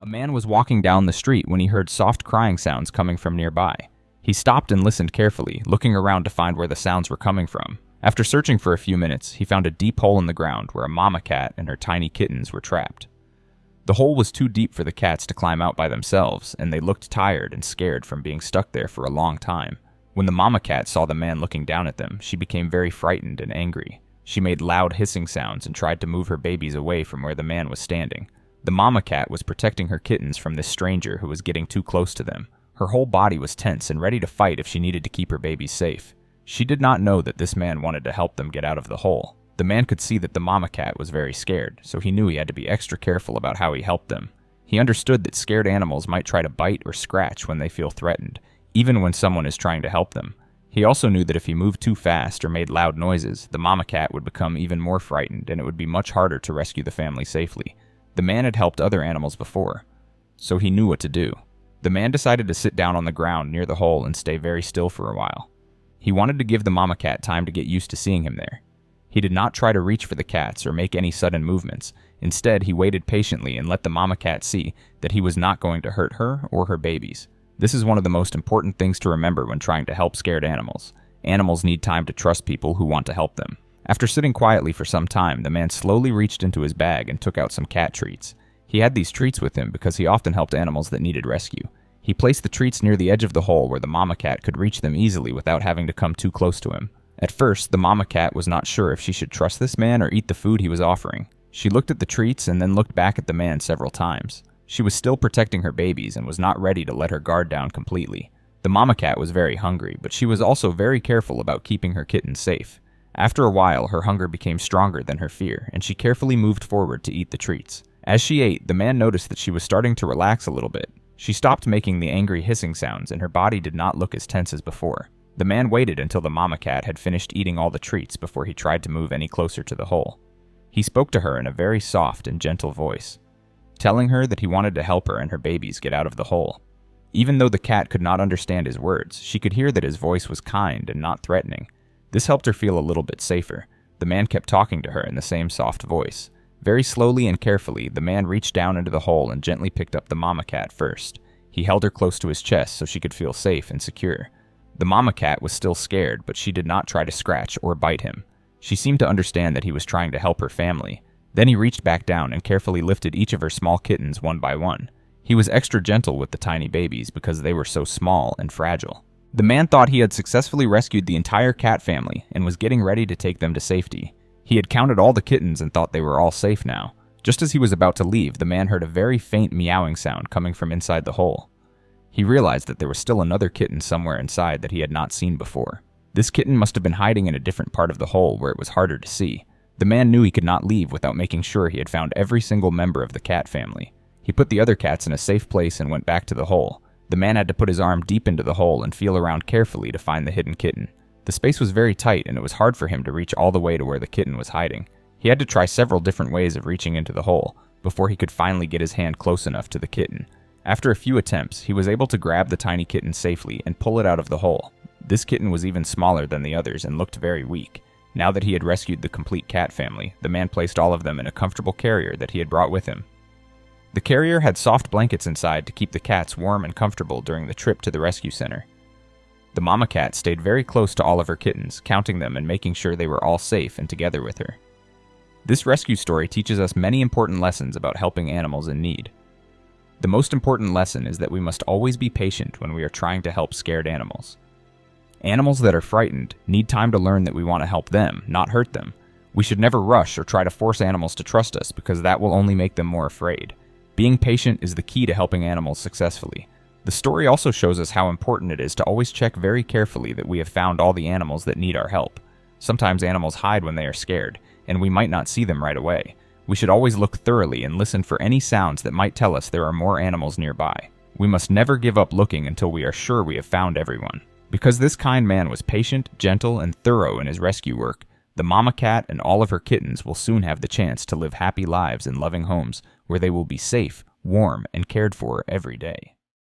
A man was walking down the street when he heard soft crying sounds coming from nearby. He stopped and listened carefully, looking around to find where the sounds were coming from. After searching for a few minutes, he found a deep hole in the ground where a mama cat and her tiny kittens were trapped. The hole was too deep for the cats to climb out by themselves, and they looked tired and scared from being stuck there for a long time. When the mama cat saw the man looking down at them, she became very frightened and angry. She made loud hissing sounds and tried to move her babies away from where the man was standing. The mama cat was protecting her kittens from this stranger who was getting too close to them. Her whole body was tense and ready to fight if she needed to keep her babies safe. She did not know that this man wanted to help them get out of the hole. The man could see that the mama cat was very scared, so he knew he had to be extra careful about how he helped them. He understood that scared animals might try to bite or scratch when they feel threatened, even when someone is trying to help them. He also knew that if he moved too fast or made loud noises, the mama cat would become even more frightened and it would be much harder to rescue the family safely. The man had helped other animals before, so he knew what to do. The man decided to sit down on the ground near the hole and stay very still for a while. He wanted to give the mama cat time to get used to seeing him there. He did not try to reach for the cats or make any sudden movements. Instead, he waited patiently and let the mama cat see that he was not going to hurt her or her babies. This is one of the most important things to remember when trying to help scared animals. Animals need time to trust people who want to help them. After sitting quietly for some time, the man slowly reached into his bag and took out some cat treats. He had these treats with him because he often helped animals that needed rescue. He placed the treats near the edge of the hole where the mama cat could reach them easily without having to come too close to him. At first, the mama cat was not sure if she should trust this man or eat the food he was offering. She looked at the treats and then looked back at the man several times. She was still protecting her babies and was not ready to let her guard down completely. The mama cat was very hungry, but she was also very careful about keeping her kittens safe. After a while, her hunger became stronger than her fear, and she carefully moved forward to eat the treats. As she ate, the man noticed that she was starting to relax a little bit. She stopped making the angry hissing sounds, and her body did not look as tense as before. The man waited until the mama cat had finished eating all the treats before he tried to move any closer to the hole. He spoke to her in a very soft and gentle voice, telling her that he wanted to help her and her babies get out of the hole. Even though the cat could not understand his words, she could hear that his voice was kind and not threatening. This helped her feel a little bit safer. The man kept talking to her in the same soft voice. Very slowly and carefully, the man reached down into the hole and gently picked up the mama cat first. He held her close to his chest so she could feel safe and secure. The mama cat was still scared, but she did not try to scratch or bite him. She seemed to understand that he was trying to help her family. Then he reached back down and carefully lifted each of her small kittens one by one. He was extra gentle with the tiny babies because they were so small and fragile. The man thought he had successfully rescued the entire cat family and was getting ready to take them to safety. He had counted all the kittens and thought they were all safe now. Just as he was about to leave, the man heard a very faint meowing sound coming from inside the hole. He realized that there was still another kitten somewhere inside that he had not seen before. This kitten must have been hiding in a different part of the hole where it was harder to see. The man knew he could not leave without making sure he had found every single member of the cat family. He put the other cats in a safe place and went back to the hole. The man had to put his arm deep into the hole and feel around carefully to find the hidden kitten. The space was very tight and it was hard for him to reach all the way to where the kitten was hiding. He had to try several different ways of reaching into the hole before he could finally get his hand close enough to the kitten. After a few attempts, he was able to grab the tiny kitten safely and pull it out of the hole. This kitten was even smaller than the others and looked very weak. Now that he had rescued the complete cat family, the man placed all of them in a comfortable carrier that he had brought with him. The carrier had soft blankets inside to keep the cats warm and comfortable during the trip to the rescue center. The mama cat stayed very close to all of her kittens, counting them and making sure they were all safe and together with her. This rescue story teaches us many important lessons about helping animals in need. The most important lesson is that we must always be patient when we are trying to help scared animals. Animals that are frightened need time to learn that we want to help them, not hurt them. We should never rush or try to force animals to trust us because that will only make them more afraid. Being patient is the key to helping animals successfully. The story also shows us how important it is to always check very carefully that we have found all the animals that need our help. Sometimes animals hide when they are scared, and we might not see them right away. We should always look thoroughly and listen for any sounds that might tell us there are more animals nearby. We must never give up looking until we are sure we have found everyone. Because this kind man was patient, gentle, and thorough in his rescue work, the mama cat and all of her kittens will soon have the chance to live happy lives in loving homes where they will be safe, warm, and cared for every day.